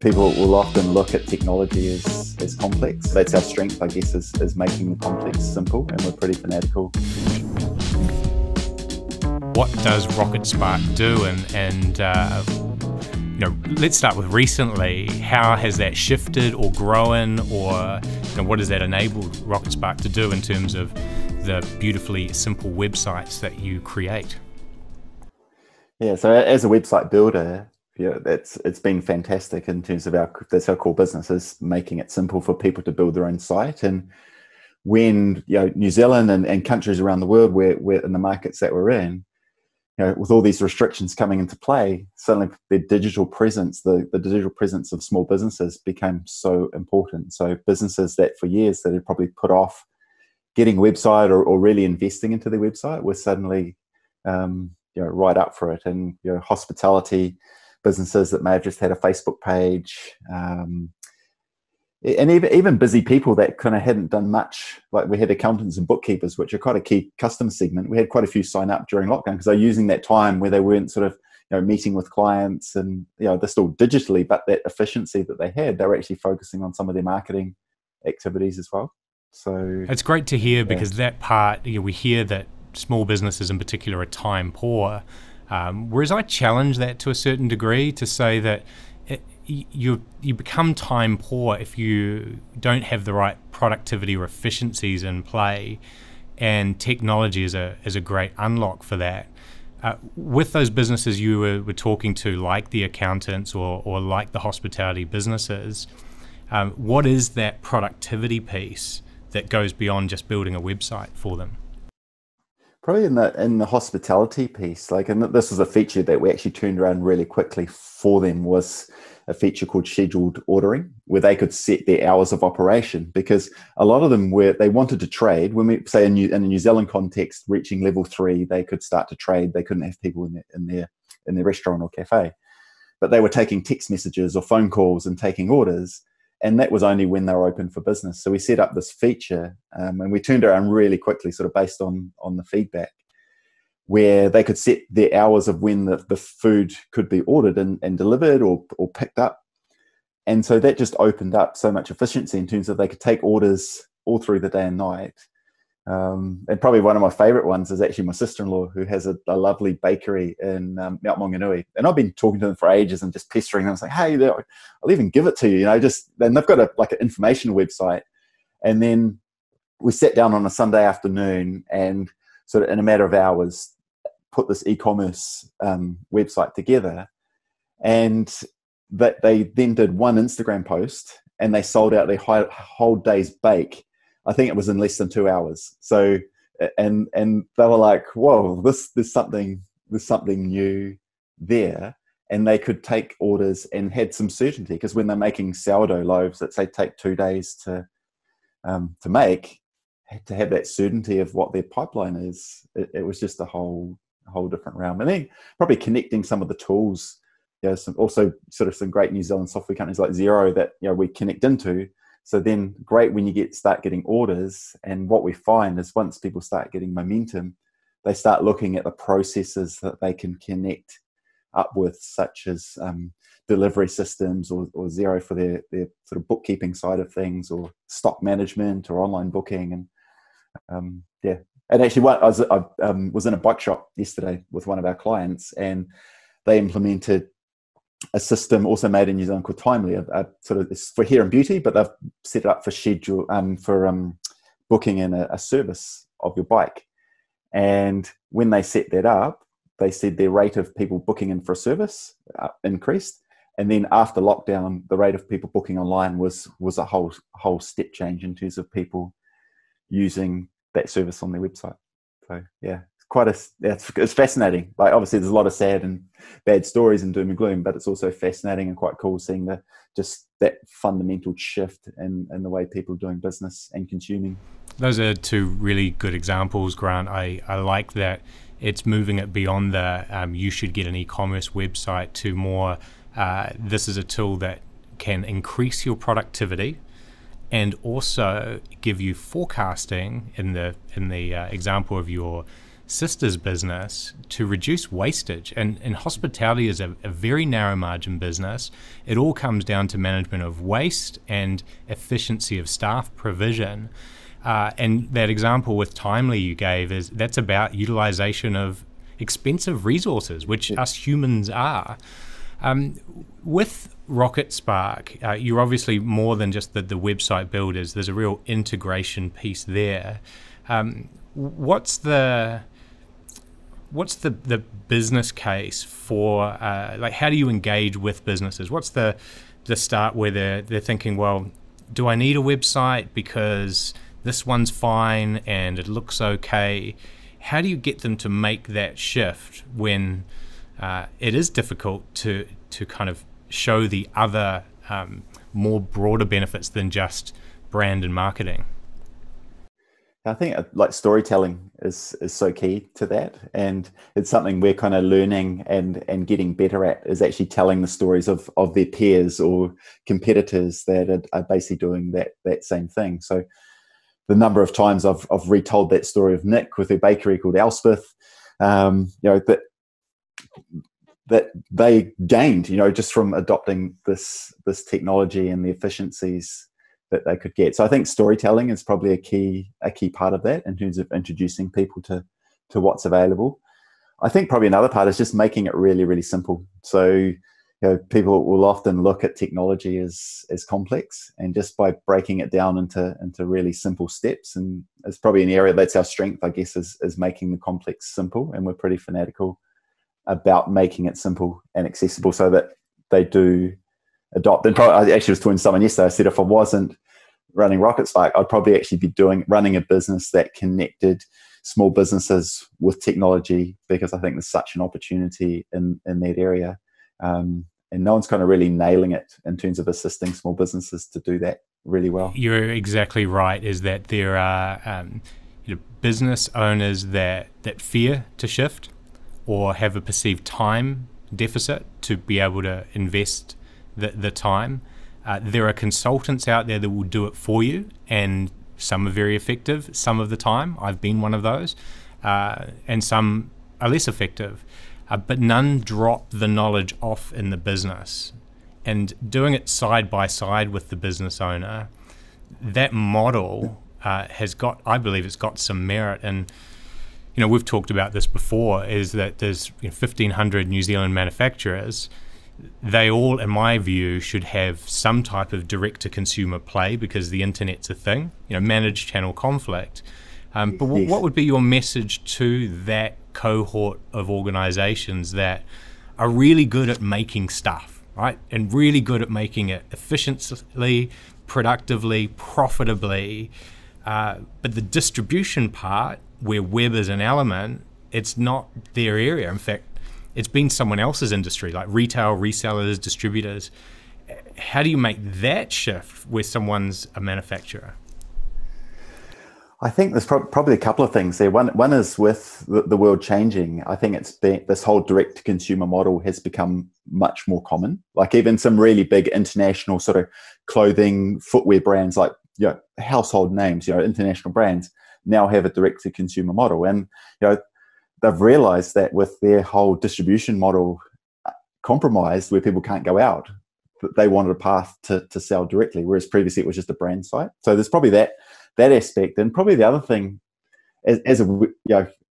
People will often look at technology as complex. That's our strength, I guess, is making the complex simple, and we're pretty fanatical. What does Rocketspark do? Let's start with recently. How has that shifted or grown, or what does that enable Rocketspark to do in terms of the beautifully simple websites that you create? Yeah, so as a website builder, it's been fantastic in terms of that's our core business, is making it simple for people to build their own site. And when New Zealand and countries around the world, we're in the markets that we're in, with all these restrictions coming into play, suddenly the digital presence, the digital presence of small businesses became so important. So businesses that for years that had probably put off getting a website or really investing into their website were suddenly right up for it. And hospitality businesses that may have just had a Facebook page, and even busy people that kind of hadn't done much. Like we had accountants and bookkeepers, which are quite a key customer segment. We had quite a few sign up during lockdown because they're using that time where they weren't sort of meeting with clients, and they're still digitally, but that efficiency that they had, they were actually focusing on some of their marketing activities as well. So it's great to hear, because that part, we hear that small businesses in particular are time poor, whereas I challenge that to a certain degree to say that you become time poor if you don't have the right productivity or efficiencies in play, and technology is a great unlock for that. With those businesses you were talking to, like the accountants or like the hospitality businesses, what is that productivity piece that goes beyond just building a website for them? Probably in the hospitality piece, and this was a feature that we actually turned around really quickly for them, was a feature called scheduled ordering, where they could set their hours of operation, because a lot of them they wanted to trade. When we say in a New Zealand context, reaching level 3, they could start to trade. They couldn't have people in their restaurant or cafe, but they were taking text messages or phone calls and taking orders. And that was only when they were open for business. So we set up this feature, and we turned around really quickly, sort of based on the feedback, where they could set their hours of when the food could be ordered and delivered or picked up. And so that just opened up so much efficiency in terms of they could take orders all through the day and night. And probably one of my favorite ones is actually my sister-in-law, who has a lovely bakery in Mt Maunganui. And I've been talking to them for ages and just pestering them. I was like, hey, I'll even give it to you. And they've got an information website. And then we sat down on a Sunday afternoon and sort of in a matter of hours put this e-commerce website together. And that they then did one Instagram post and they sold out their whole day's bake. I think it was in less than 2 hours. So, and they were like, whoa, there's something new there. And they could take orders and had some certainty, because when they're making sourdough loaves that say take 2 days to make, to have that certainty of what their pipeline is, it was just a whole different realm. And then probably connecting some of the tools, some great New Zealand software companies like Xero that we connect into. So then great when you start getting orders. And what we find is once people start getting momentum, they start looking at the processes that they can connect up with, such as delivery systems or Xero for their sort of bookkeeping side of things, or stock management or online booking. And and actually I was in a bike shop yesterday with one of our clients, and they implemented a system also made in New Zealand called Timely, it's for hair and beauty, but they've set it up for schedule for booking in a service of your bike. And when they set that up, they said their rate of people booking in for a service increased, and then after lockdown, the rate of people booking online was a whole step change in terms of people using that service on their website. So yeah. It's fascinating. Like obviously there's a lot of sad and bad stories and doom and gloom, but it's also fascinating and quite cool seeing that fundamental shift in the way people are doing business and consuming. Those are two really good examples, Grant. I like that it's moving it beyond the you should get an e-commerce website to more this is a tool that can increase your productivity and also give you forecasting in the example of your sister's business to reduce wastage. And hospitality is a very narrow margin business. It all comes down to management of waste and efficiency of staff provision. And that example with Timely you gave, that's about utilization of expensive resources, which us humans are. With Rocketspark, you're obviously more than just the website builders. There's a real integration piece there. What's the business case for like, how do you engage with businesses? What's the start where they're thinking, well, do I need a website because this one's fine and it looks okay? How do you get them to make that shift when it is difficult to kind of show the other more broader benefits than just brand and marketing? I think like storytelling is so key to that, and it's something we're kind of learning and getting better at, is actually telling the stories of their peers or competitors that are basically doing that same thing. So the number of times I've retold that story of Nick with a bakery called Elspeth, that they gained, just from adopting this technology and the efficiencies that they could get. So I think storytelling is probably a key part of that in terms of introducing people to what's available. I think probably another part is just making it really, really simple. So people will often look at technology as complex, and just by breaking it down into really simple steps, and it's probably an area that's our strength, I guess, is making the complex simple, and we're pretty fanatical about making it simple and accessible so that they do adopt. And I actually was talking to someone yesterday. I said if I wasn't running Rocketspark, I'd probably actually be running a business that connected small businesses with technology, because I think there's such an opportunity in that area. And no one's kind of really nailing it in terms of assisting small businesses to do that really well. You're exactly right, is that there are business owners that fear to shift or have a perceived time deficit to be able to invest the time. There are consultants out there that will do it for you, and some are very effective some of the time. I've been one of those, and some are less effective, but none drop the knowledge off in the business. And doing it side by side with the business owner, that model I believe it's got some merit. And we've talked about this before, is that there's 1,500 New Zealand manufacturers. They all, in my view, should have some type of direct-to-consumer play, because the internet's a thing, managed channel conflict. But Yes. What would be your message to that cohort of organizations that are really good at making stuff, right? And really good at making it efficiently, productively, profitably. But the distribution part, where web is an element, it's not their area. In fact, it's been someone else's industry, like retail, resellers, distributors. How do you make that shift where someone's a manufacturer? I think there's probably a couple of things there. One is with the world changing. I think this whole direct-to-consumer model has become much more common. Like even some really big international sort of clothing, footwear brands, like household names, international brands, now have a direct-to-consumer model. And they've realized that with their whole distribution model compromised, where people can't go out, they wanted a path to sell directly, whereas previously it was just a brand site. So there's probably that aspect. And probably the other thing,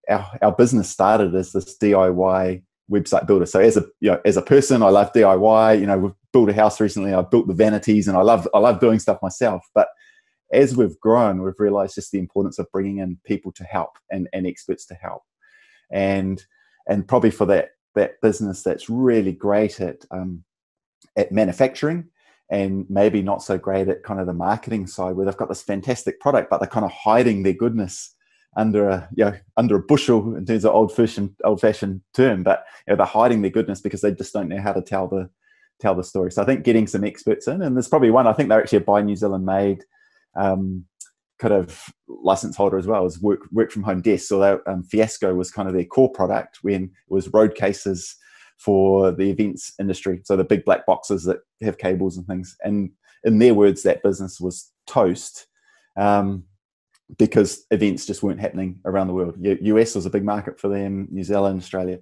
our business started as this DIY website builder. So as a person, I love DIY. We've built a house recently. I built the vanities, and I love doing stuff myself. But as we've grown, we've realized just the importance of bringing in people to help and experts to help. And probably for that business that's really great at manufacturing, and maybe not so great at kind of the marketing side, where they've got this fantastic product, but they're kind of hiding their goodness under a bushel, in terms of old-fashioned term. But they're hiding their goodness because they just don't know how to tell the story. So I think getting some experts in, and there's probably one. I think they're actually a Buy New Zealand made kind of license holder as well, as work from home desks. Although Fiasco was kind of their core product when it was road cases for the events industry. So the big black boxes that have cables and things. And in their words, that business was toast. because events just weren't happening around the world. US was a big market for them, New Zealand, Australia.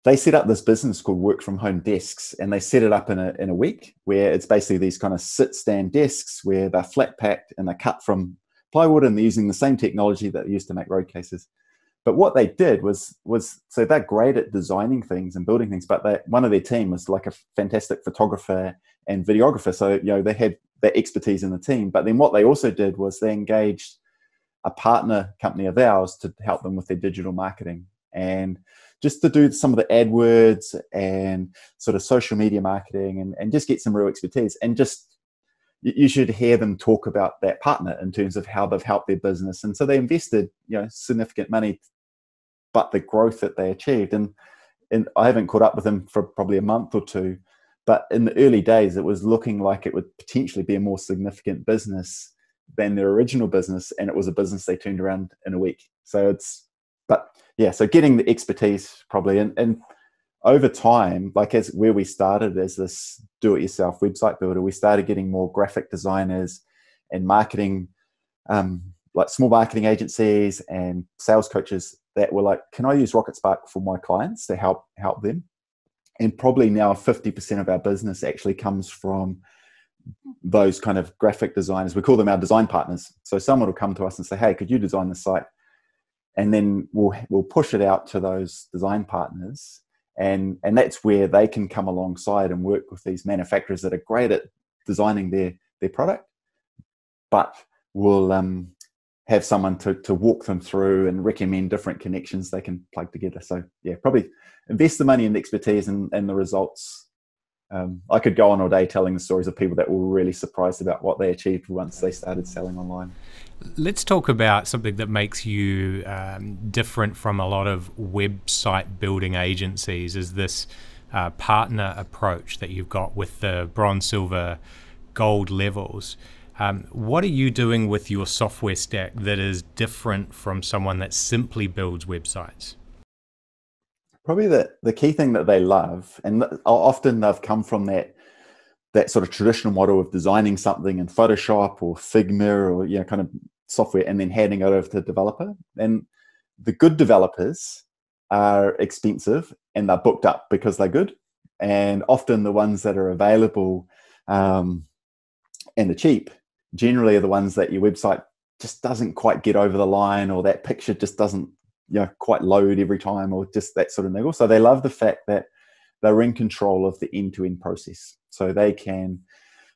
They set up this business called work from home desks, and they set it up in a week, where it's basically these kind of sit stand desks where they're flat packed and they're cut from plywood, and they're using the same technology that they used to make road cases. But what they did was so they're great at designing things and building things, but one of their team was like a fantastic photographer and videographer. So, they had that expertise in the team. But then what they also did was they engaged a partner company of ours to help them with their digital marketing, and just to do some of the AdWords and sort of social media marketing, and just get some real expertise. And just, you should hear them talk about that partner in terms of how they've helped their business. And so they invested, significant money, but the growth that they achieved, and I haven't caught up with them for probably a month or two, but in the early days, it was looking like it would potentially be a more significant business than their original business, and it was a business they turned around in a week. So so getting the expertise probably, and over time, like as where we started as this do-it-yourself website builder, we started getting more graphic designers and marketing, like small marketing agencies and sales coaches that were like, can I use Rocketspark for my clients to help them? And probably now 50% of our business actually comes from those kind of graphic designers. We call them our design partners. So someone will come to us and say, hey, could you design the site? And then we'll push it out to those design partners. And that's where they can come alongside and work with these manufacturers that are great at designing their product, but will have someone to walk them through and recommend different connections they can plug together. So probably invest the money in the expertise and the results. I could go on all day telling the stories of people that were really surprised about what they achieved once they started selling online. Let's talk about something that makes you different from a lot of website building agencies, is this partner approach that you've got with the bronze, silver, gold levels. What are you doing with your software stack that is different from someone that simply builds websites? Probably the key thing that they love, and often they've come from that sort of traditional model of designing something in Photoshop or Figma or kind of software, and then handing it over to the developer. And the good developers are expensive and they're booked up because they're good. And often the ones that are available and are cheap generally are the ones that your website just doesn't quite get over the line, or that picture just doesn't quite load every time, or just that sort of niggle. So they love the fact that they're in control of the end-to-end process. So they can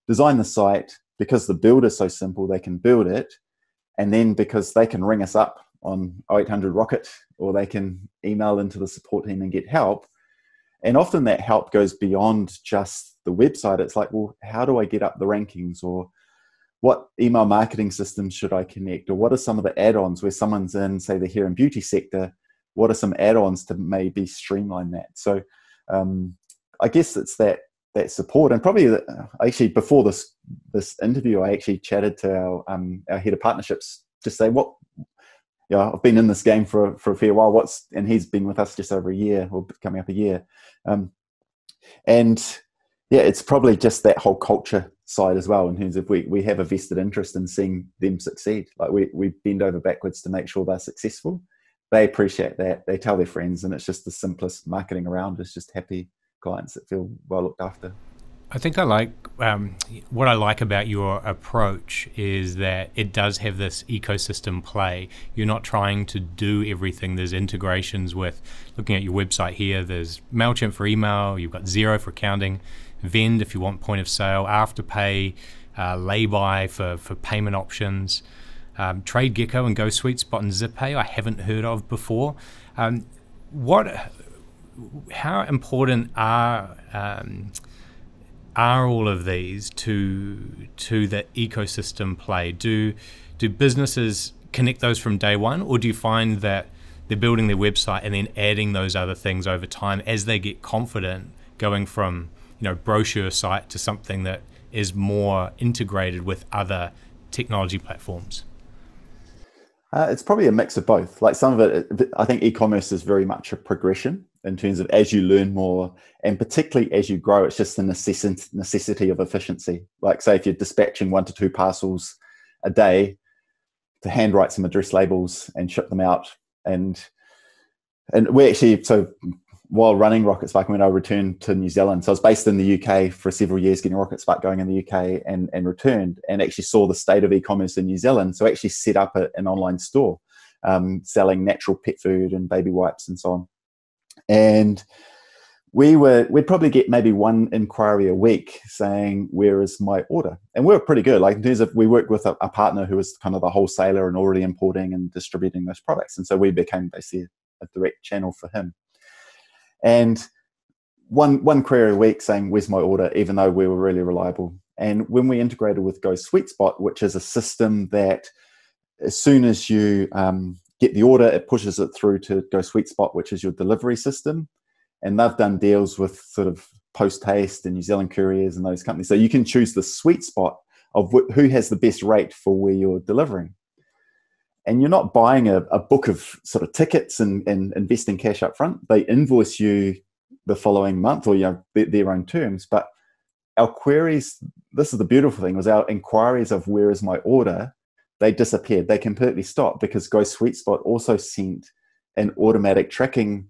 design the site because the build is so simple, they can build it. And then because they can ring us up on 0800 Rocket, or they can email into the support team and get help. And often that help goes beyond just the website. It's like, well, how do I get up the rankings? Or what email marketing systems should I connect? Or what are some of the add-ons where someone's in, say, the hair and beauty sector? What are some add-ons to maybe streamline that? So I guess it's that support. And probably actually before this interview, I actually chatted to our head of partnerships, just say, I've been in this game for a fair while. And he's been with us just over a year, or coming up a year. It's probably just that whole culture side as well, in terms of we have a vested interest in seeing them succeed. Like we bend over backwards to make sure they're successful. They appreciate that. They tell their friends, and it's just the simplest marketing around. It's just happy clients that feel well looked after. I think I like what I like about your approach is that it does have this ecosystem play. You're not trying to do everything. There's integrations with, looking at your website here, there's MailChimp for email, you've got Xero for accounting, Vend if you want point of sale, Afterpay, Laybuy for payment options, TradeGecko and GoSweetSpot and ZipPay I haven't heard of before. How important are all of these to the ecosystem play? Do businesses connect those from day one, or do you find that they're building their website and then adding those other things over time as they get confident, going from brochure site to something that is more integrated with other technology platforms? It's probably a mix of both. Like some of it, I think e-commerce is very much a progression in terms of as you learn more, and particularly as you grow, it's just the necessity of efficiency. Like say if you're dispatching 1 to 2 parcels a day, to handwrite some address labels and ship them out. And we actually, so while running Rocketspark, when I returned to New Zealand, so I was based in the UK for several years, getting Rocketspark going in the UK, and returned and actually saw the state of e-commerce in New Zealand. So I actually set up an online store selling natural pet food and baby wipes and so on. And we'd probably get maybe one inquiry a week saying, where is my order? And we were pretty good. Like in terms of, we worked with a partner who was kind of the wholesaler and already importing and distributing those products. And so we became basically a direct channel for him. And one query a week saying, where's my order, even though we were really reliable. And when we integrated with Go Sweet Spot, which is a system that as soon as you get the order, it pushes it through to Go Sweet Spot, which is your delivery system. And they've done deals with sort of Post Haste and New Zealand Couriers and those companies. So you can choose the sweet spot of who has the best rate for where you're delivering. And you're not buying a book of sort of tickets and investing cash up front. They invoice you the following month, or their own terms. But our queries, this is the beautiful thing, was our inquiries of where is my order, they disappeared. They completely stopped because Go Sweet Spot also sent an automatic tracking,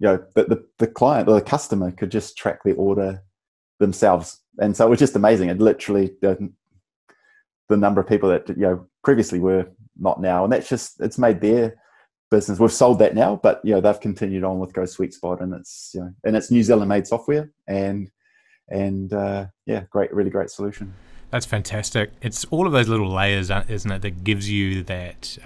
the client or the customer could just track the order themselves. And so it was just amazing. It literally, the number of people that, previously were not now. And it's made their business. We've sold that now, but, they've continued on with Go Sweet Spot, and it's, and it's New Zealand made software and really great solution. That's fantastic. It's all of those little layers, isn't it, that gives you that,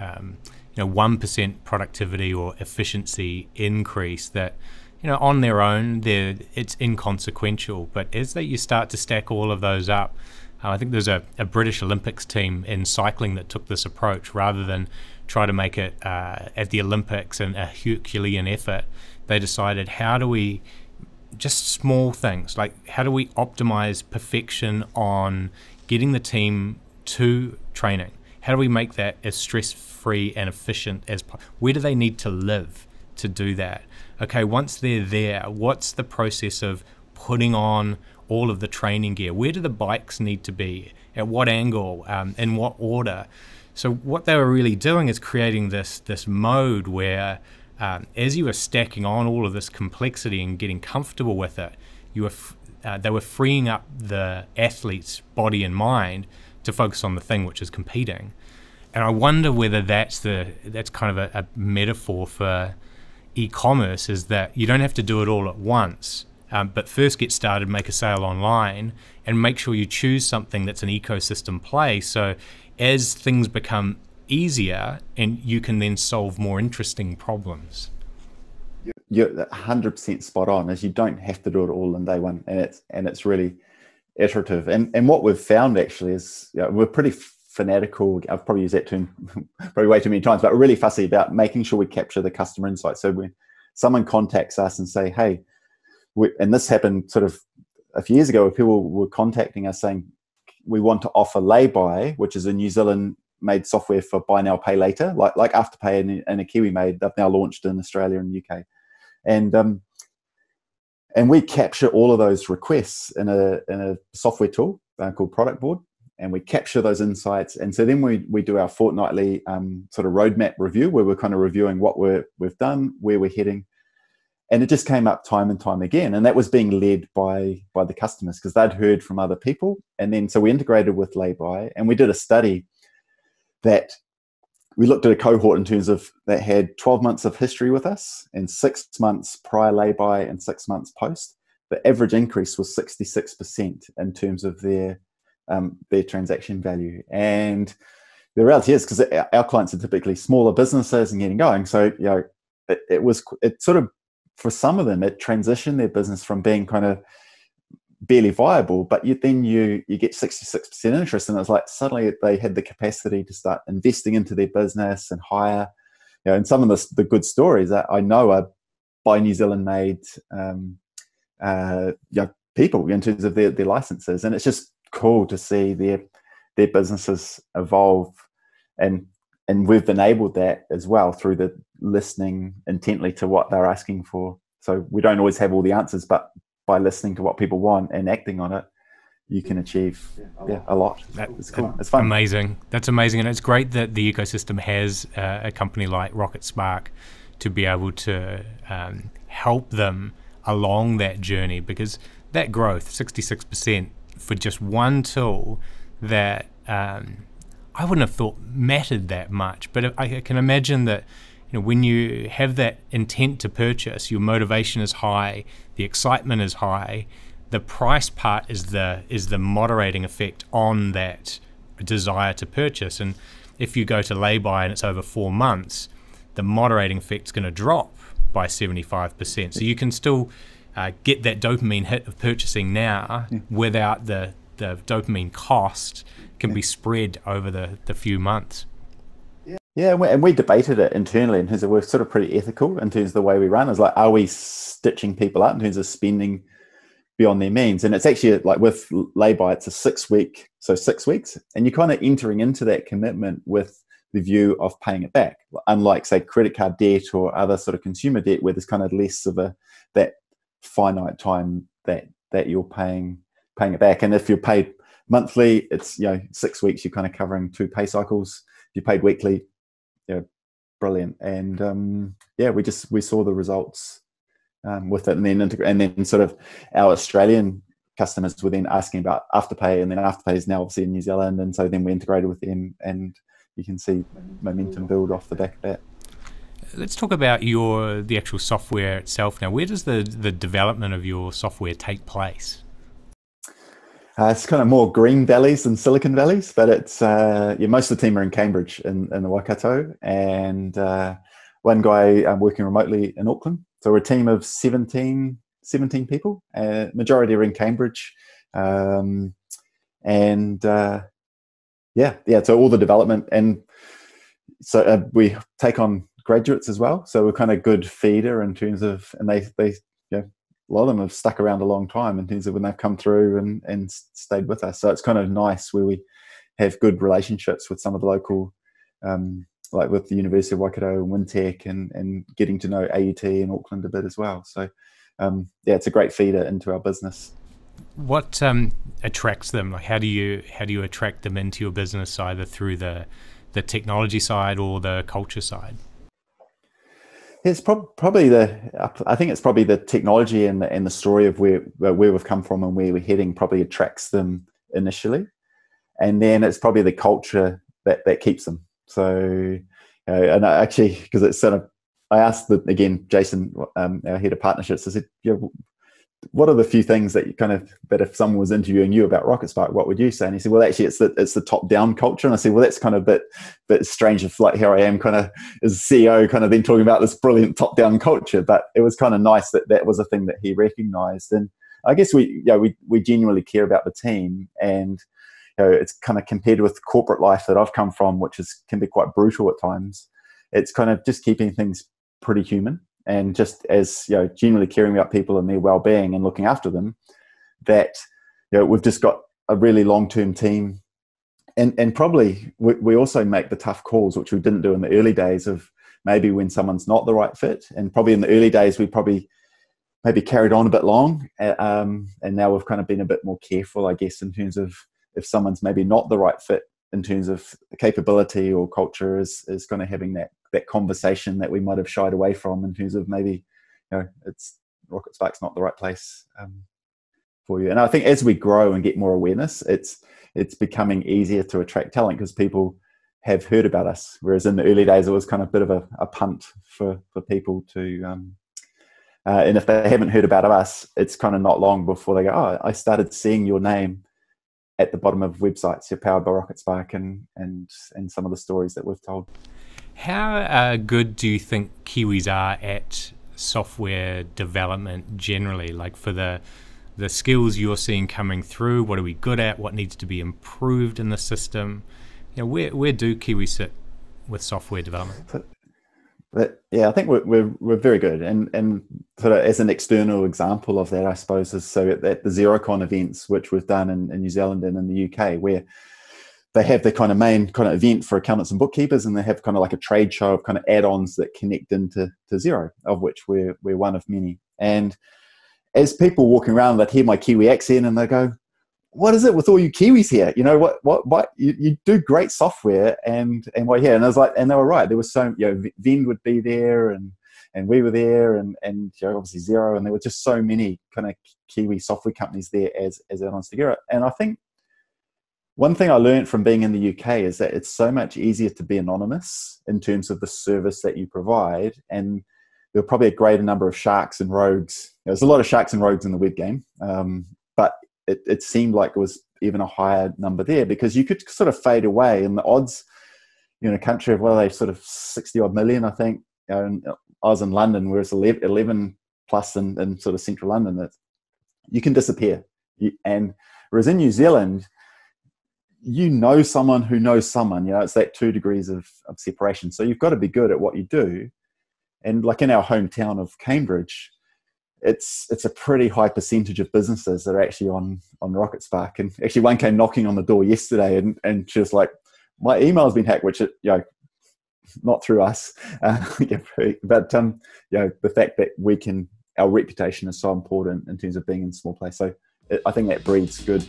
1% productivity or efficiency increase that, on their own, it's inconsequential. But as you start to stack all of those up, I think there's a British Olympics team in cycling that took this approach. Rather than try to make it at the Olympics and a Herculean effort, they decided, how do we, just small things, like how do we optimize perfection on getting the team to training? How do we make that as stress-free and efficient as possible? Where do they need to live to do that? Okay, once they're there, what's the process of putting on all of the training gear? Where do the bikes need to be? At what angle? In what order? So what they were really doing is creating this mode where as you were stacking on all of this complexity and getting comfortable with it, they were freeing up the athlete's body and mind to focus on the thing, which is competing. And I wonder whether that's kind of a metaphor for e-commerce, is that you don't have to do it all at once, but first get started, make a sale online, and make sure you choose something that's an ecosystem play. So as things become easier, and you can then solve more interesting problems. You're 100% spot on, as you don't have to do it all in day one, and it's really iterative. And what we've found actually is we're pretty fanatical. I've probably used that term probably way too many times, but we're really fussy about making sure we capture the customer insight. So when someone contacts us and say, hey, and this happened sort of a few years ago, where people were contacting us saying, we want to offer Laybuy, which is a New Zealand made software for buy now, pay later, like Afterpay and a Kiwi made. They've now launched in Australia and UK. And we capture all of those requests in a software tool called Product Board, and we capture those insights. And so then we do our fortnightly sort of roadmap review, where we're kind of reviewing what we've done, where we're heading. And it just came up time and time again. And that was being led by the customers, because they'd heard from other people. And then so we integrated with Laybuy, and we did a study that we looked at a cohort in terms of that had 12 months of history with us and 6 months prior Laybuy and 6 months post. The average increase was 66% in terms of their transaction value. And the reality is, because our clients are typically smaller businesses and getting going, so it sort of, for some of them, it transitioned their business from being kind of barely viable, but then you get 66% interest, and it's like suddenly they had the capacity to start investing into their business and hire, and some of the good stories that I know are by New Zealand made people in terms of their licenses. And it's just cool to see their businesses evolve, and we've enabled that as well through the listening intently to what they're asking for. So we don't always have all the answers, but by listening to what people want and acting on it, you can achieve a lot. It's cool. It's fun. Amazing. That's amazing. And it's great that the ecosystem has a company like Rocketspark to be able to help them along that journey, because that growth, 66% for just one tool that I wouldn't have thought mattered that much. But I can imagine that, when you have that intent to purchase, your motivation is high, the excitement is high. The price part is the moderating effect on that desire to purchase. And if you go to Laybuy and it's over 4 months, the moderating effect is going to drop by 75%. So you can still get that dopamine hit of purchasing now without the dopamine cost can be spread over the few months. Yeah, and we debated it internally in terms of we're sort of pretty ethical in terms of the way we run. It's like, are we stitching people up in terms of spending beyond their means? And it's actually like with Laybuy, it's a 6 week, so 6 weeks, and you're kind of entering into that commitment with the view of paying it back. Unlike, say, credit card debt or other sort of consumer debt, where there's kind of less of that finite time that you're paying it back. And if you're paid monthly, it's 6 weeks. You're kind of covering 2 pay cycles. If you're paid weekly, brilliant. And we saw the results with it, and then sort of our Australian customers were then asking about Afterpay, and then Afterpay is now obviously in New Zealand, and so then we integrated with them, and you can see momentum build off the back of that. Let's talk about the actual software itself now. Where does the development of your software take place? It's kind of more green valleys than Silicon Valleys, but it's most of the team are in Cambridge in the Waikato, and one guy working remotely in Auckland. So we're a team of 17 people. Majority are in Cambridge, so all the development, and so we take on graduates as well. So we're kind of good feeder in terms of, and they a lot of them have stuck around a long time in terms of when they've come through and stayed with us. So it's kind of nice where we have good relationships with some of the local, like with the University of Waikato and Wintec, and getting to know AUT and Auckland a bit as well. So it's a great feeder into our business. What attracts them? Like, how do you attract them into your business, either through the technology side or the culture side? It's probably the technology and the story of where we've come from and where we're heading probably attracts them initially, and then it's probably the culture that keeps them. So, and actually, because it's sort of, I asked Jason, our head of partnerships, I said, what are the few things that that if someone was interviewing you about Rocketspark, what would you say? And he said, well, actually, it's the top-down culture. And I said, well, that's kind of a bit strange. If like here I am, kind of as CEO, kind of then talking about this brilliant top-down culture. But it was kind of nice that was a thing that he recognised. And I guess we genuinely care about the team, and it's kind of compared with corporate life that I've come from, which can be quite brutal at times. It's kind of just keeping things pretty human. And just as genuinely caring about people and their well-being and looking after them, that we've just got a really long-term team, and probably we also make the tough calls, which we didn't do in the early days, of maybe when someone's not the right fit. And probably in the early days we probably maybe carried on a bit long, and now we've kind of been a bit more careful, I guess, in terms of if someone's maybe not the right fit in terms of capability or culture, is kind of having that conversation that we might have shied away from, in terms of maybe it's Rocketspark's not the right place for you. And I think as we grow and get more awareness, it's becoming easier to attract talent because people have heard about us, whereas in the early days it was kind of a bit of a punt for people to and if they haven't heard about us, it's kind of not long before they go, oh, I started seeing your name at the bottom of websites. You're powered by Rocketspark, and some of the stories that we've told. How good do you think Kiwis are at software development generally? Like, for the skills you're seeing coming through, what are we good at? What needs to be improved in the system? Where do Kiwis sit with software development? I think we're very good, and sort of as an external example of that, I suppose, is so at the Xerocon events, which we've done in New Zealand and in the UK, where they have the kind of main kind of event for accountants and bookkeepers, and they have kind of like a trade show of kind of add-ons that connect into Xero, of which we're one of many. And as people walking around, they'd hear my Kiwi accent and they go, what is it with all you Kiwis here? You know, what you do great software, and what here? And I was like, and they were right. There was so, you know, Vend would be there, and we were there, and you know, obviously Xero, and there were just so many kind of Kiwi software companies there as add-ons together. And I think one thing I learned from being in the UK is that it's so much easier to be anonymous in terms of the service that you provide, and there were probably a greater number of sharks and rogues. There's a lot of sharks and rogues in the web game, but it seemed like it was even a higher number there, because you could sort of fade away, and the odds, you know, in a country of, well, they sort of 60 odd million, I think. You know, and I was in London, where it's 11 plus in sort of central London, that you can disappear. And whereas in New Zealand, you know someone who knows someone, you know, it's that 2 degrees of separation. So you've got to be good at what you do. And like in our hometown of Cambridge, it's a pretty high percentage of businesses that are actually on Rocketspark. And actually one came knocking on the door yesterday, and she was like, my email's been hacked, which, you know, not through us. But, you know, the fact that our reputation is so important in terms of being in a small place. So I think that breeds good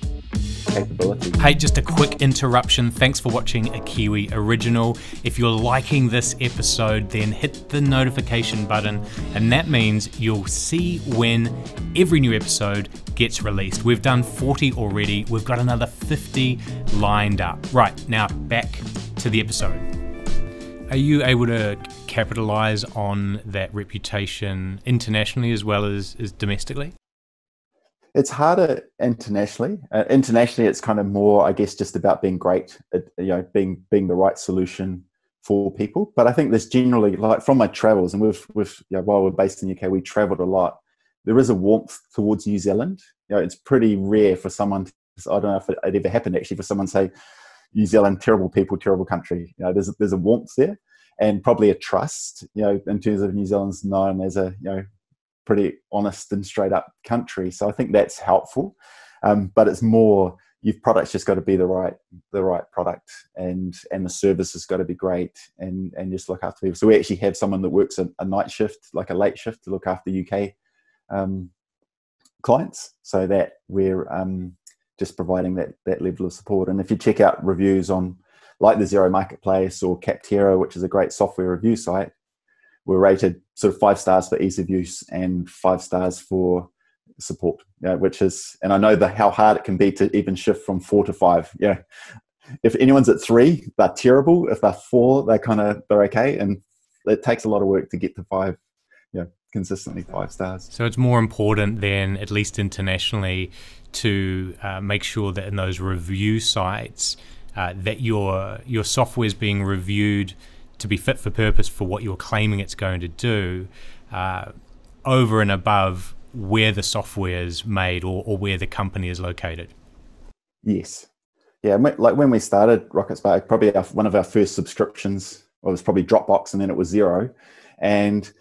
capability. Hey, just a quick interruption. Thanks for watching a Kiwi original. If you're liking this episode, then hit the notification button, and that means you'll see when every new episode gets released. We've done 40 already. We've got another 50 lined up. Right, now back to the episode. Are you able to capitalize on that reputation internationally as well as domestically? It's harder internationally. Internationally, it's kind of more, I guess, just about being great, you know, being the right solution for people. But I think there's generally, like from my travels, and we've you know, while we're based in the UK, we traveled a lot. There is a warmth towards New Zealand. You know, it's pretty rare for someone I don't know if it ever happened actually, for someone to say, New Zealand, terrible people, terrible country. You know, there's a warmth there, and probably a trust, you know, in terms of New Zealand's known as a, you know, pretty honest and straight up country. So I think that's helpful. But it's more, your product's just got to be the right product, and the service has got to be great, and just look after people. So we actually have someone that works a night shift, like a late shift, to look after UK clients, so that we're just providing that level of support. And if you check out reviews on like the Xero Marketplace or Capterra, which is a great software review site, we're rated sort of 5 stars for ease of use and 5 stars for support, which is, and I know how hard it can be to even shift from 4 to 5. Yeah, if anyone's at 3, they're terrible. If they're 4, they're okay, and it takes a lot of work to get to 5. Yeah, consistently 5 stars. So it's more important then, at least internationally, to make sure that in those review sites that your software is being reviewed to be fit for purpose for what you're claiming it's going to do, over and above where the software is made or where the company is located. Yes. Yeah, like when we started Rocketspark, probably one of our first subscriptions, well, it was probably Dropbox, and then it was Xero. And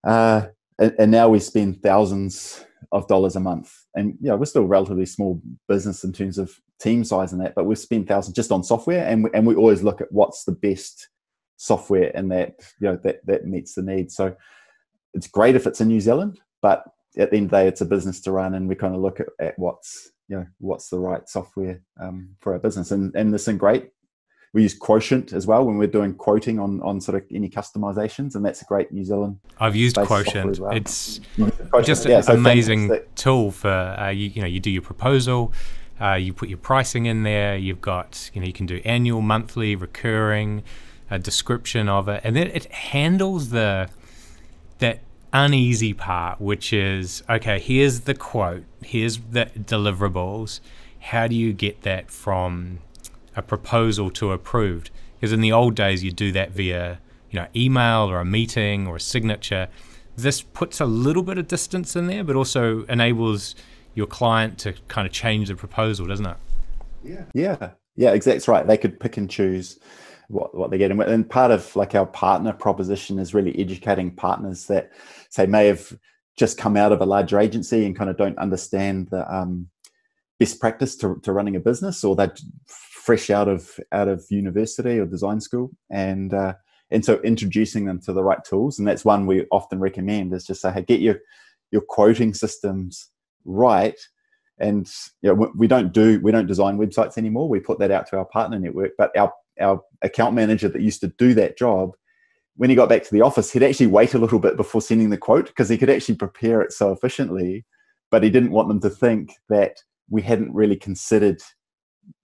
now we spend thousands of dollars a month. And, you know, we're still a relatively small business in terms of team size and that, but we spend thousands just on software. And we always look at what's the best software, and that, you know, that meets the needs. So it's great if it's in New Zealand, but at the end of the day, it's a business to run, and we kind of look at what's the right software for our business. And there's some great, we use Quotient as well when we're doing quoting on sort of any customizations, and that's a great New Zealand. I've used Quotient. Well. It's just an amazing tool for you do your proposal, you put your pricing in there. You've got, you can do annual, monthly, recurring, a description of it, and then it handles that uneasy part, which is, okay, here's the quote, here's the deliverables. How do you get that from a proposal to approved? Because in the old days, you do that via email or a meeting or a signature. This puts a little bit of distance in there, but also enables your client to kind of change the proposal, doesn't it? Yeah, exactly. That's right. They could pick and choose what they get. And part of like our partner proposition is really educating partners that say may have just come out of a larger agency and kind of don't understand the best practice to running a business, or they're fresh out of university or design school, and so introducing them to the right tools. And that's one we often recommend, is just say, hey, get your quoting systems right, And we don't design websites anymore. We put that out to our partner network. But our account manager that used to do that job, when he got back to the office, he'd actually wait a little bit before sending the quote because he could actually prepare it so efficiently. But he didn't want them to think that we hadn't really considered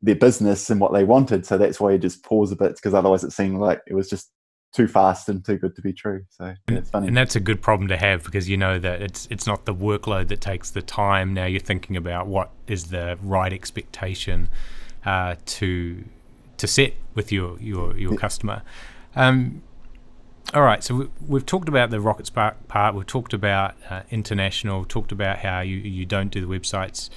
their business and what they wanted. So that's why he just paused a bit, because otherwise it seemed like it was just too fast and too good to be true. So yeah, it's funny. And that's a good problem to have, because you know that it's not the workload that takes the time. Now you're thinking about what is the right expectation to set with your customer. All right, so we've talked about the Rocketspark part. We've talked about international. Talked about how you don't do the websites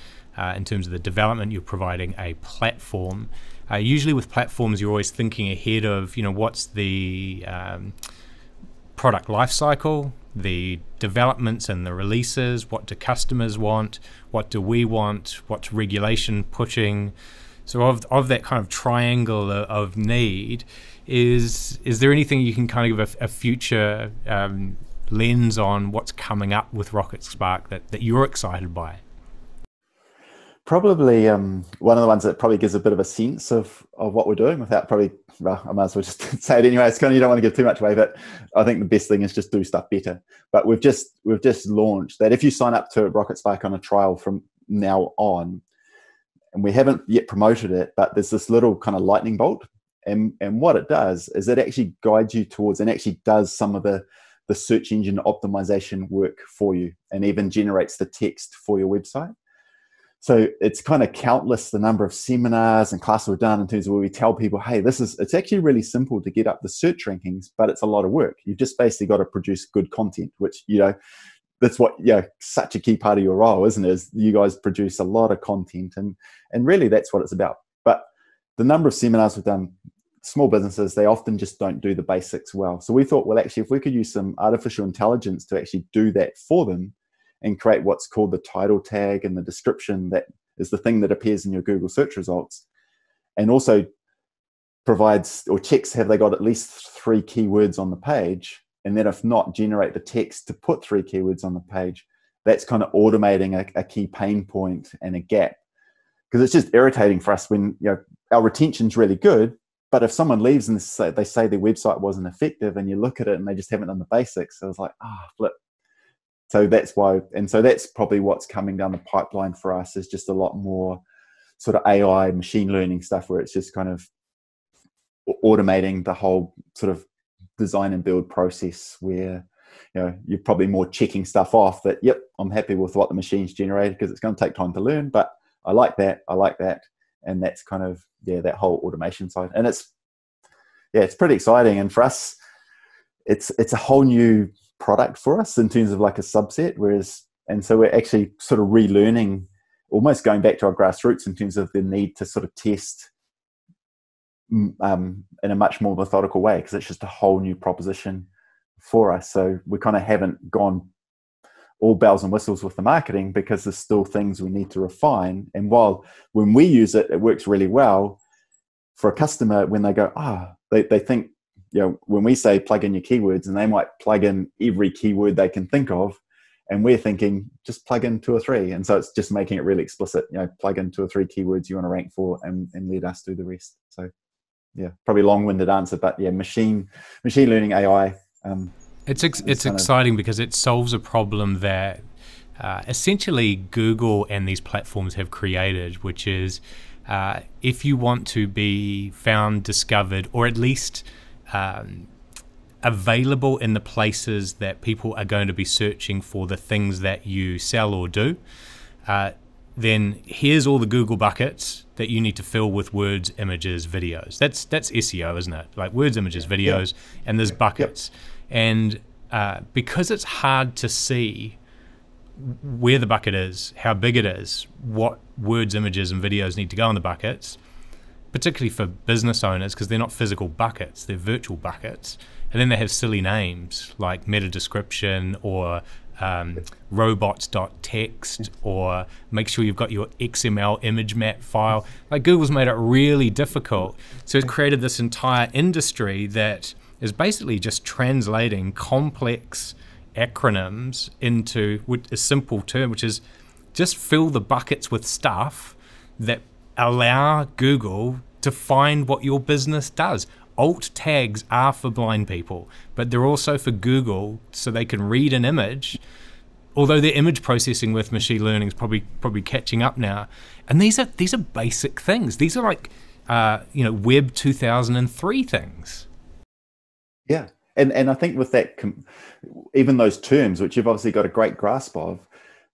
in terms of the development. You're providing a platform. Usually with platforms, you're always thinking ahead of, what's the product life cycle, the developments and the releases, what do customers want, what do we want, what's regulation pushing. So of that kind of triangle of need, is there anything you can kind of give a future lens on what's coming up with Rocketspark that you're excited by? Probably one of the ones that probably gives a bit of a sense of what we're doing without I might as well just say it anyway. It's kind of, you don't want to give too much away, but I think the best thing is just do stuff better. But we've just launched that if you sign up to Rocketspark on a trial from now on, and we haven't yet promoted it, but there's this little kind of lightning bolt. And what it does is it actually guides you towards, and actually does some of the search engine optimization work for you, and even generates the text for your website. So it's kind of countless the number of seminars and classes we've done in terms of where we tell people, hey, it's actually really simple to get up the search rankings, but it's a lot of work. You've just basically got to produce good content, which, that's what, such a key part of your role, isn't it? Is you guys produce a lot of content, and really that's what it's about. But the number of seminars we've done, small businesses, they often just don't do the basics well. So we thought, well, actually, if we could use some artificial intelligence to actually do that for them, and create what's called the title tag and the description that is the thing that appears in your Google search results, and also provides or checks have they got at least 3 keywords on the page, and then if not, generate the text to put 3 keywords on the page. That's kind of automating a key pain point and a gap, because it's just irritating for us when our retention's really good, but if someone leaves and they say their website wasn't effective, and you look at it and they just haven't done the basics, so it's like, flip. So that's why, and so that's probably what's coming down the pipeline for us, is just a lot more sort of AI, machine learning stuff, where it's just kind of automating the whole sort of design and build process, where you're probably more checking stuff off that, yep, I'm happy with what the machine's generated, because it's going to take time to learn, but I like that, and that's kind of that whole automation side, and it's pretty exciting. And for us, it's a whole new product for us in terms of like a subset, and so we're actually sort of relearning, almost going back to our grassroots in terms of the need to sort of test in a much more methodical way, because it's just a whole new proposition for us. So we kind of haven't gone all bells and whistles with the marketing, because there's still things we need to refine. And while when we use it, it works really well for a customer, when they go, they think, when we say plug in your keywords, and they might plug in every keyword they can think of, and we're thinking just plug in 2 or 3. And so it's just making it really explicit, plug in 2 or 3 keywords you want to rank for, and let us do the rest. So probably a long-winded answer, but machine learning, AI. It's exciting because it solves a problem that essentially Google and these platforms have created, which is if you want to be found, discovered, or at least available in the places that people are going to be searching for the things that you sell or do, then here's all the Google buckets that you need to fill with words, images, videos. That's SEO, isn't it? Like words, images, videos, and there's buckets. And because it's hard to see where the bucket is, how big it is, what words, images, and videos need to go in the buckets, particularly for business owners, because they're not physical buckets, they're virtual buckets. And then they have silly names like meta description, or robots.txt, or make sure you've got your XML image map file. Like Google's made it really difficult. So it's created this entire industry that is basically just translating complex acronyms into a simple term, which is just fill the buckets with stuff that allow Google to find what your business does. Alt tags are for blind people, but they're also for Google so they can read an image, although their image processing with machine learning is probably catching up now. And these are basic things. These are like Web 2003 things. Yeah. And I think with that, even those terms, which you've obviously got a great grasp of,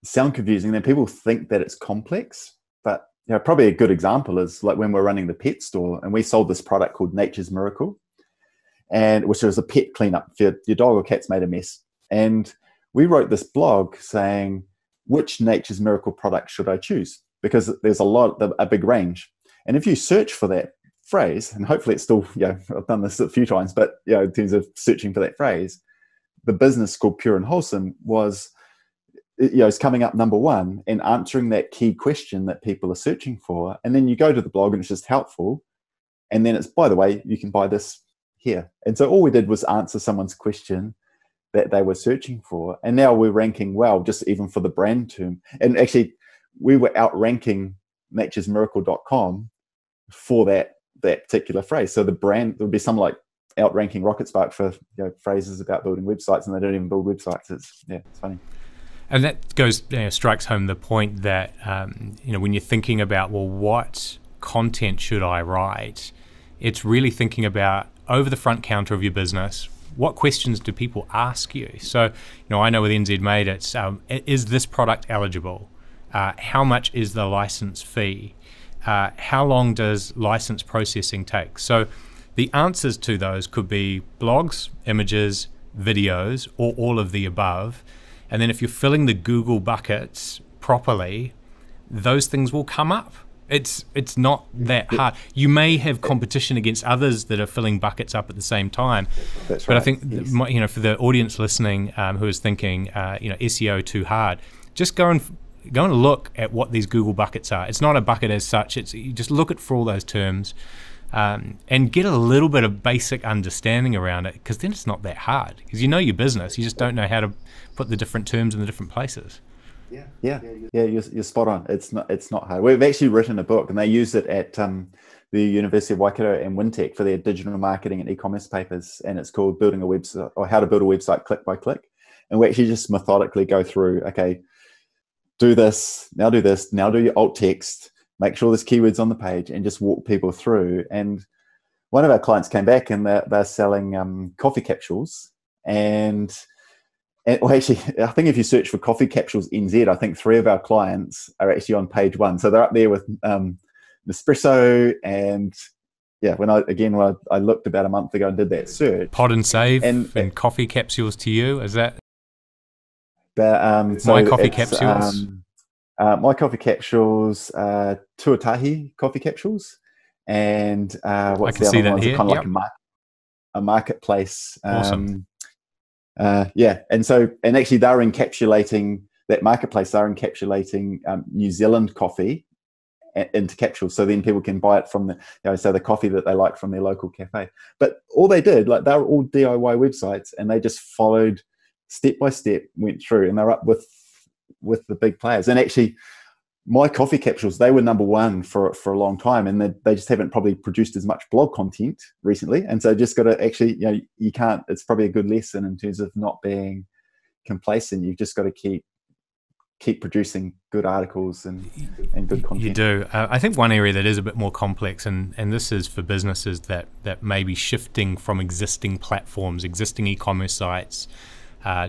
sound confusing. Then people think that it's complex. But probably a good example is like when we're running the pet store, and we sold this product called Nature's Miracle, and which was a pet cleanup if your dog or cat's made a mess. And we wrote this blog saying, which Nature's Miracle product should I choose? Because there's a big range. And if you search for that phrase, and hopefully it's still, I've done this a few times, but in terms of searching for that phrase, the business called Pure and Wholesome was, is coming up number one and answering that key question that people are searching for. And then you go to the blog and it's just helpful. And then it's, by the way, you can buy this here. And so all we did was answer someone's question that they were searching for. And now we're ranking well, just even for the brand term. And actually, we were outranking naturesmiracle.com for that particular phrase. So the brand, there would be some like outranking Rocketspark for phrases about building websites, and they don't even build websites. It's funny. And that goes strikes home the point that when you're thinking about, well, what content should I write? It's really thinking about over the front counter of your business, what questions do people ask you? So I know with NZ Made, it's is this product eligible? How much is the license fee? How long does license processing take? So the answers to those could be blogs, images, videos, or all of the above. And then if you're filling the Google buckets properly, those things will come up. It's not that hard. You may have competition against others that are filling buckets up at the same time. That's but right. I think for the audience listening who is thinking SEO too hard, just go and look at what these Google buckets are. It's not a bucket as such. You just look for all those terms and get a little bit of basic understanding around it, because then it's not that hard. Because you know your business, you just don't know how to put the different terms in the different places. Yeah, you're spot on. It's not hard. We've actually written a book, and they use it at the University of Waikato and Wintec for their digital marketing and e-commerce papers, and it's called Building a Website, or How to Build a Website Click by Click. And we actually just methodically go through, okay, do this, now do your alt text, make sure there's keywords on the page, and just walk people through. And one of our clients came back, and they're selling coffee capsules, and well, actually, I think if you search for coffee capsules NZ, I think 3 of our clients are actually on page 1. So they're up there with Nespresso, and when I looked about a month ago and did that search. Pod and Save and coffee capsules to you, is that? So My Coffee Capsules? My Coffee Capsules, Tuatahi Coffee Capsules, and what's the other one? Kind of like a marketplace. Awesome. And actually they're encapsulating that marketplace. They're encapsulating New Zealand coffee into capsules, so then people can buy it from the coffee that they like from their local cafe. But all they did, like, they were all DIY websites, and they just followed step by step, went through, and they're up with the big players. And actually, My Coffee Capsules, they were number one for a long time, and they just haven't probably produced as much blog content recently. And so just got to actually, you can't, it's probably a good lesson in terms of not being complacent. You've just got to keep producing good articles and good content. You do. I think one area that is a bit more complex, and this is for businesses that may be shifting from existing platforms, existing e-commerce sites,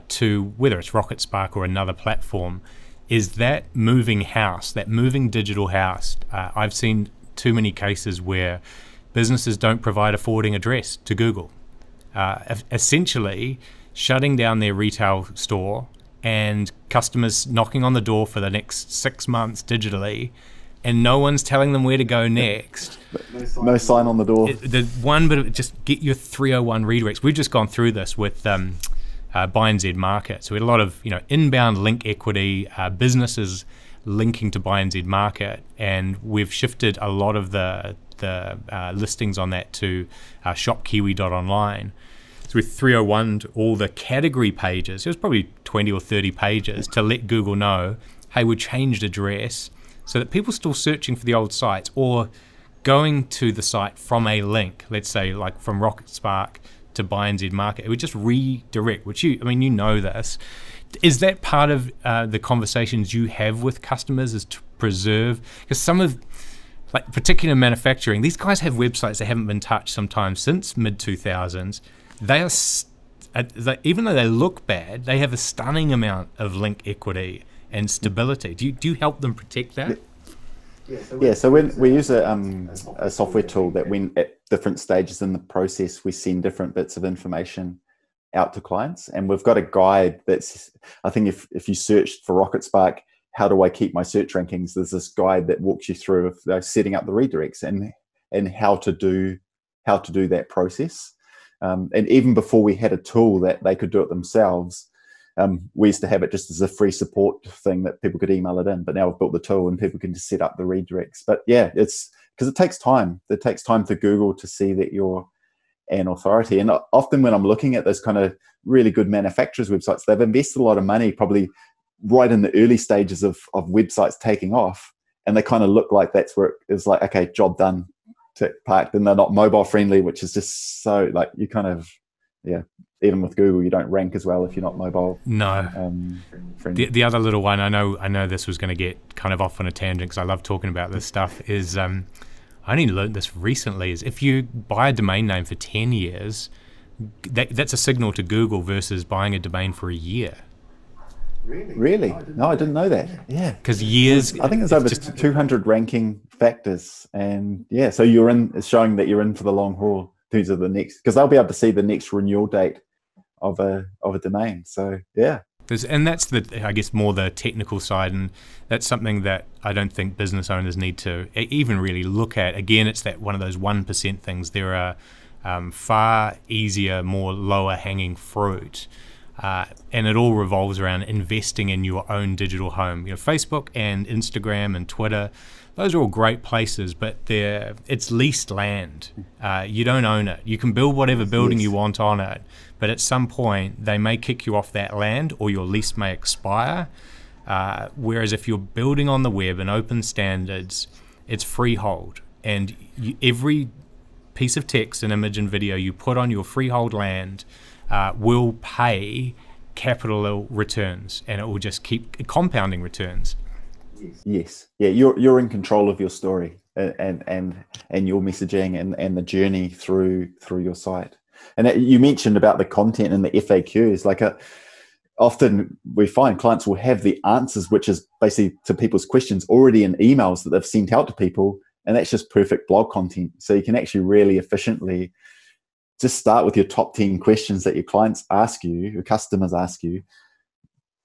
to whether it's Rocketspark or another platform, is that moving house, that moving digital house. I've seen too many cases where businesses don't provide a forwarding address to Google, essentially shutting down their retail store and customers knocking on the door for the next 6 months digitally, and no one's telling them where to go next. No sign on the door. The one bit of just get your 301 redirects. We've just gone through this with Buy NZ Market. So we had a lot of inbound link equity, businesses linking to Buy NZ Market, and we've shifted a lot of the listings on that to shopkiwi.online. So we 301'd all the category pages. It was probably 20 or 30 pages to let Google know, hey, we changed address, so that people still searching for the old sites or going to the site from a link, let's say like from Rocketspark to Buy NZ Market, it would just redirect, which you know this. Is that part of the conversations you have with customers, is to preserve, because some of, like particular manufacturing, these guys have websites that haven't been touched sometimes since mid-2000s. They are, even though they look bad, they have a stunning amount of link equity and stability. Do you help them protect that? Yeah, so when we use a software tool that when at different stages in the process, we send different bits of information out to clients. And we've got a guide that's, I think if you searched for Rocketspark, how do I keep my search rankings? There's this guide that walks you through setting up the redirects and how to do that process. And even before we had a tool that they could do it themselves, we used to have it just as a free support thing that people could email it in. But now we've built the tool and people can just set up the redirects. But yeah, it's because it takes time. It takes time for Google to see that you're an authority. And often when I'm looking at those kind of really good manufacturers' websites, they've invested a lot of money probably right in the early stages of websites taking off. And they kind of look like that's where it's like, okay, job done, tick, parked. And they're not mobile friendly, which is just so like you kind of, yeah, even with Google, you don't rank as well if you're not mobile. No. Friendly. The other little one, I know this was going to get kind of off on a tangent because I love talking about this stuff, is I only learned this recently, is if you buy a domain name for 10 years, that's a signal to Google versus buying a domain for a year. Really? No, I didn't know that. Yeah. Because years... I think it's over 200 ranking factors. And yeah, so it's showing that you're in for the long haul. These are the next, because they'll be able to see the next renewal date of a domain. So yeah. And that's I guess more the technical side, and that's something that I don't think business owners need to even really look at. Again, it's that one of those 1% things. There are far easier, more lower hanging fruit, and it all revolves around investing in your own digital home. Facebook and Instagram and Twitter, those are all great places, but it's leased land. You don't own it. You can build whatever building you want on it, but at some point they may kick you off that land or your lease may expire. Whereas if you're building on the web and open standards, it's freehold. And every piece of text and image and video you put on your freehold land will pay capital returns, and it will just keep compounding returns. Yes, yeah, you're in control of your story and your messaging and the journey through your site. And you mentioned about the content and the FAQs. Like often we find clients will have the answers, which is basically to people's questions already in emails that they've sent out to people, and that's just perfect blog content. So you can actually really efficiently just start with your top 10 questions that your clients ask you, your customers ask you.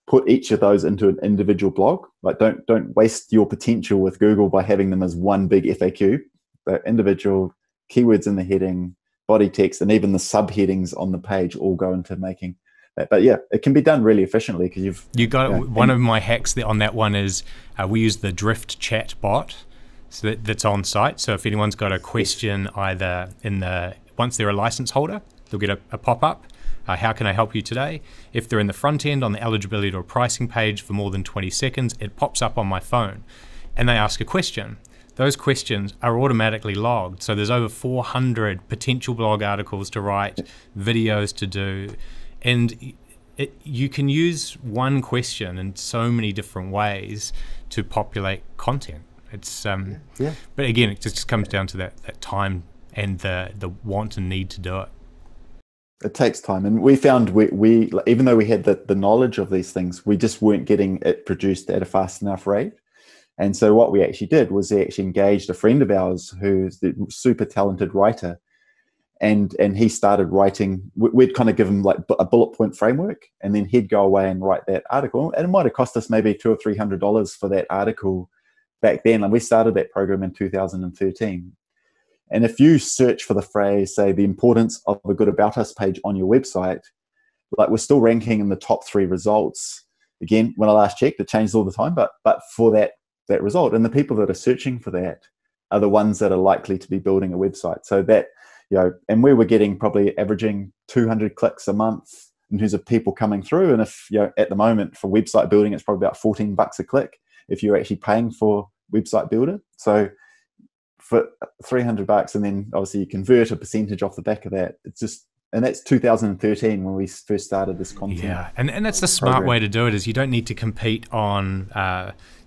Put each of those into an individual blog. Like don't waste your potential with Google by having them as one big FAQ. The individual keywords in the heading, body text, and even the subheadings on the page all go into making that. But yeah, it can be done really efficiently because you got one of my hacks on that one is we use the Drift chat bot, so that's on site. So if anyone's got a question, either once they're a license holder, they'll get a pop up. How can I help you today? If they're in the front end on the eligibility or pricing page for more than 20 seconds, it pops up on my phone and they ask a question. Those questions are automatically logged. So there's over 400 potential blog articles to write, videos to do. And you can use one question in so many different ways to populate content. It's But again, it just comes down to that time and the want and need to do it. It takes time, and we found we even though we had the knowledge of these things, we just weren't getting it produced at a fast enough rate. And so what we actually did was we actually engaged a friend of ours who's the super talented writer, and he started writing. We'd kind of give him like a bullet point framework, and then he'd go away and write that article. And it might have cost us maybe $200 or $300 for that article back then. And we started that program in 2013. And if you search for the phrase, say, the importance of a good About Us page on your website, like we're still ranking in the top 3 results. Again, when I last checked, it changes all the time, but for that result. And the people that are searching for that are the ones that are likely to be building a website. So that, and we were getting probably averaging 200 clicks a month in terms of people coming through. And if, at the moment for website building, it's probably about $14 a click if you're actually paying for website builder. So for $300, and then obviously you convert a percentage off the back of that. It's just, and that's 2013 when we first started this content. Yeah, and that's the smart way to do it, is you don't need to compete on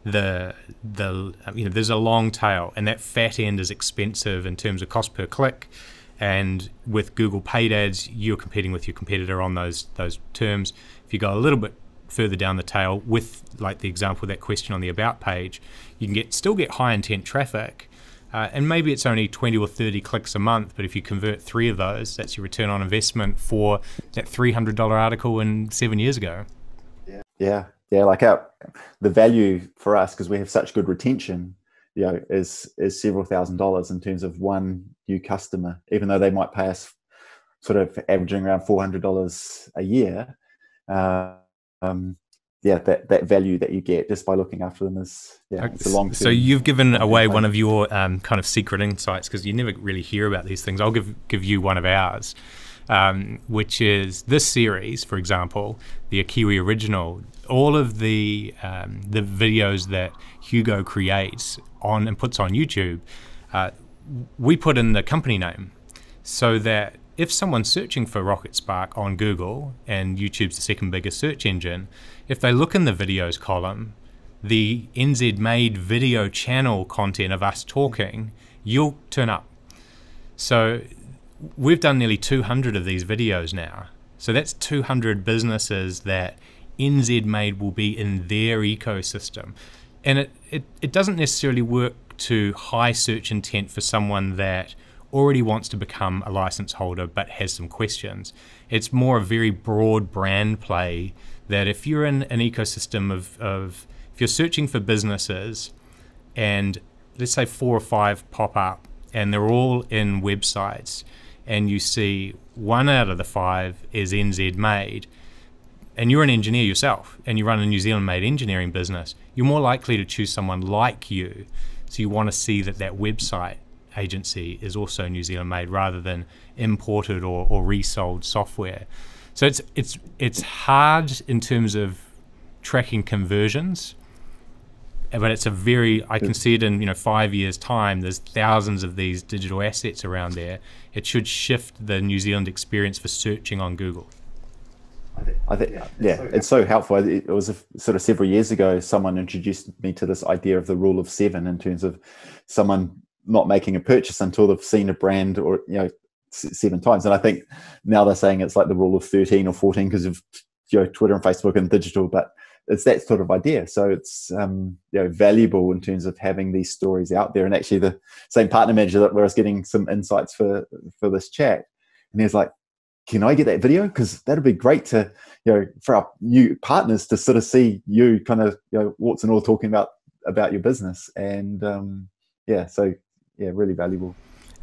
there's a long tail, and that fat end is expensive in terms of cost per click. And with Google paid ads, you're competing with your competitor on those terms. If you go a little bit further down the tail with, like the example of that question on the About page, you can still get high intent traffic. And maybe it's only 20 or 30 clicks a month, but if you convert 3 of those, that's your return on investment for that $300 article 7 years ago. Yeah. Like the value for us, because we have such good retention, is several $1,000s in terms of one new customer, even though they might pay us sort of averaging around $400 a year. That value that you get just by looking after them is, it's a long term. So you've given away one of your kind of secret insights, because you never really hear about these things. I'll give you one of ours, which is this series, for example, the Kiwi original. All of the videos that Hugo creates and puts on YouTube, we put in the company name, so that if someone's searching for Rocketspark on Google, and YouTube's the second biggest search engine, if they look in the videos column, the NZ Made video channel content of us talking, you'll turn up. So we've done nearly 200 of these videos now. So that's 200 businesses that NZ Made will be in their ecosystem. And it doesn't necessarily work to high search intent for someone that already wants to become a license holder but has some questions. It's more a very broad brand play, that if you're in an ecosystem of if you're searching for businesses, and let's say 4 or 5 pop up and they're all in websites, and you see 1 out of the 5 is NZ Made, and you're an engineer yourself and you run a New Zealand made engineering business, you're more likely to choose someone like you. So you want to see that website agency is also New Zealand made, rather than imported or resold software. So it's hard in terms of tracking conversions, but it's I can see it in 5 years time. There's thousands of these digital assets around there. It should shift the New Zealand experience for searching on Google. I think it's so helpful. It was sort of several years ago, someone introduced me to this idea of the rule of 7, in terms of someone not making a purchase until they've seen a brand, or 7 times. And I think now they're saying it's like the rule of 13 or 14 because of Twitter and Facebook and digital, but it's that sort of idea. So it's valuable in terms of having these stories out there. And actually the same partner manager where I was getting some insights for this chat, and he's like, can I get that video? Because that'd be great to, for our new partners to sort of see you kind of, warts and all talking about your business. And really valuable.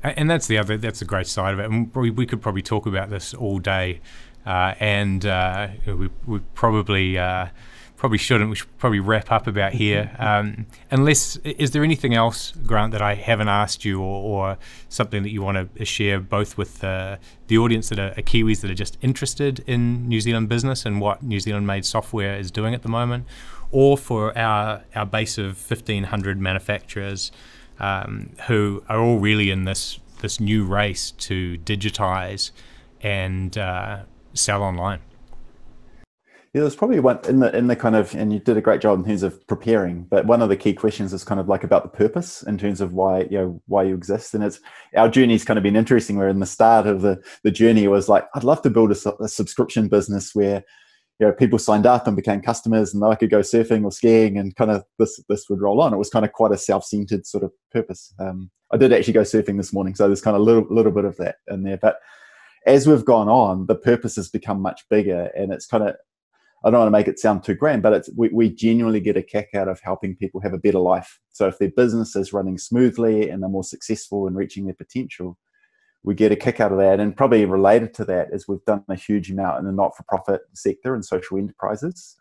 And that's the great side of it. And we could probably talk about this all day, we probably shouldn't. We should probably wrap up about here. Unless, is there anything else, Grant, that I haven't asked you, or something that you want to share, both with the audience that are Kiwis that are just interested in New Zealand business and what New Zealand made software is doing at the moment, or for our base of 1,500 manufacturers who are all really in this new race to digitize and sell online? Yeah, there's probably one in the kind of, and you did a great job in terms of preparing, but one of the key questions is kind of like about the purpose, in terms of why you exist. And it's, our journey's kind of been interesting, where in the start of the journey it was like, I'd love to build a subscription business where people signed up and became customers, and I could go surfing or skiing, and kind of this would roll on. It was kind of quite a self-centered sort of purpose. I did actually go surfing this morning, so there's kind of a little bit of that in there. But as we've gone on, the purpose has become much bigger, and it's kind of, I don't want to make it sound too grand, but we genuinely get a kick out of helping people have a better life. So if their business is running smoothly and they're more successful in reaching their potential, we get a kick out of that. And probably related to that is we've done a huge amount in the not-for-profit sector and social enterprises,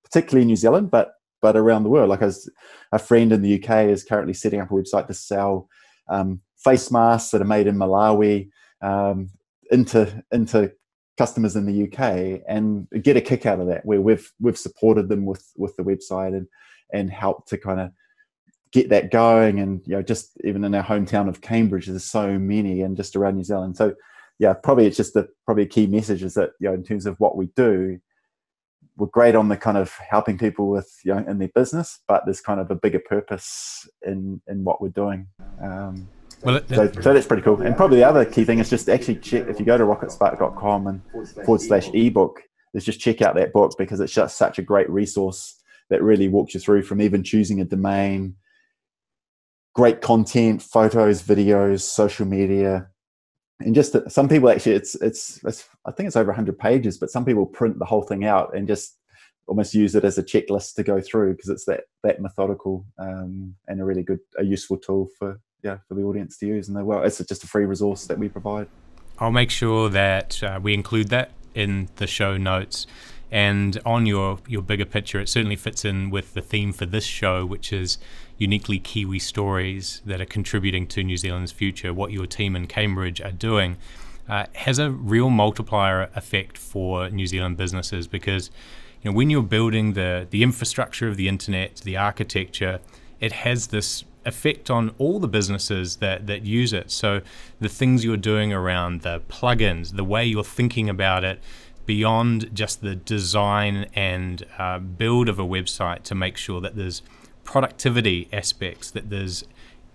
particularly in New Zealand, but around the world. Like a friend in the UK is currently setting up a website to sell face masks that are made in Malawi into customers in the UK and get a kick out of that, where we've supported them with the website and helped to kind of get that going. And just even in our hometown of Cambridge, there's so many, and just around New Zealand. So yeah, probably it's just probably a key message is that in terms of what we do, we're great on the kind of helping people with in their business, but there's kind of a bigger purpose in what we're doing. So that's pretty cool. And probably the other key thing is just actually check, if you go to rocketspark.com and /ebook, is just check out that book, because it's just such a great resource that really walks you through from even choosing a domain, great content, photos, videos, social media. And just some people actually, it's I think it's over 100 pages, but some people print the whole thing out and just almost use it as a checklist to go through, because it's that methodical and a useful tool for the audience to use. And it's just a free resource that we provide. I'll make sure that we include that in the show notes. And on your bigger picture, it certainly fits in with the theme for this show, which is uniquely Kiwi stories that are contributing to New Zealand's future. What your team in Cambridge are doing has a real multiplier effect for New Zealand businesses, because when you're building the infrastructure of the internet, the architecture, it has this effect on all the businesses that use it. So the things you're doing around the plugins, the way you're thinking about it, beyond just the design and build of a website to make sure that there's productivity aspects, that there's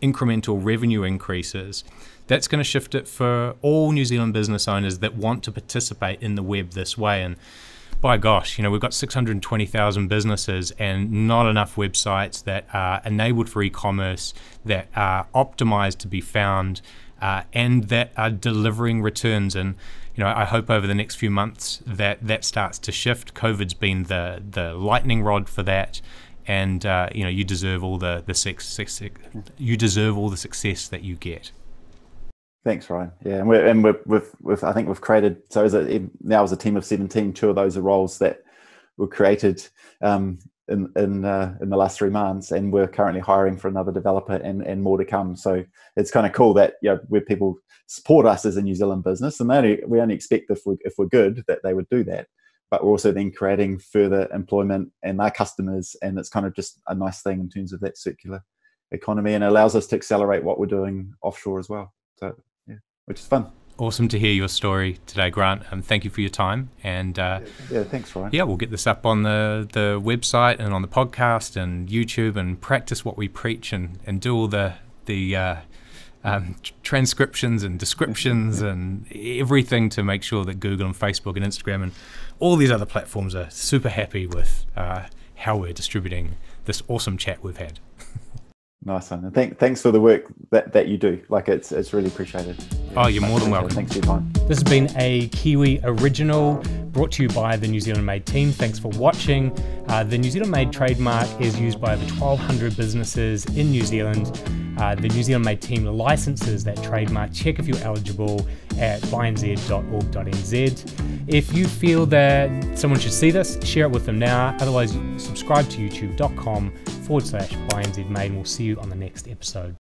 incremental revenue increases, that's going to shift it for all New Zealand business owners that want to participate in the web this way. And by gosh, we've got 620,000 businesses and not enough websites that are enabled for e-commerce, that are optimized to be found, and that are delivering returns. And I hope over the next few months that starts to shift. COVID's been the lightning rod for that, and you deserve all the success. You deserve all the success that you get. Thanks, Ryan. Yeah, and we've I think we've created, so now as a team of 17, 2 of those are roles that were created in the last 3 months, and we're currently hiring for another developer and more to come. So it's kind of cool that where people support us as a New Zealand business, and we only expect if we're good that they would do that, but we're also then creating further employment and our customers, and it's kind of just a nice thing in terms of that circular economy, and it allows us to accelerate what we're doing offshore as well. So yeah, which is fun. Awesome to hear your story today, Grant. Thank you for your time. And thanks, Ryan. Yeah, we'll get this up on the website and on the podcast and YouTube, and practice what we preach, and do all the transcriptions and descriptions and everything to make sure that Google and Facebook and Instagram and all these other platforms are super happy with how we're distributing this awesome chat we've had. Nice one. And thanks for the work that you do. Like it's really appreciated. Oh, you're more than welcome. Thanks for your time. This has been a Kiwi original brought to you by the New Zealand Made team. Thanks for watching. The New Zealand Made trademark is used by over 1,200 businesses in New Zealand. The New Zealand Made team licenses that trademark. Check if you're eligible at bynz.org.nz. If you feel that someone should see this, share it with them now. Otherwise, subscribe to youtube.com/bynzmade, and we'll see you on the next episode.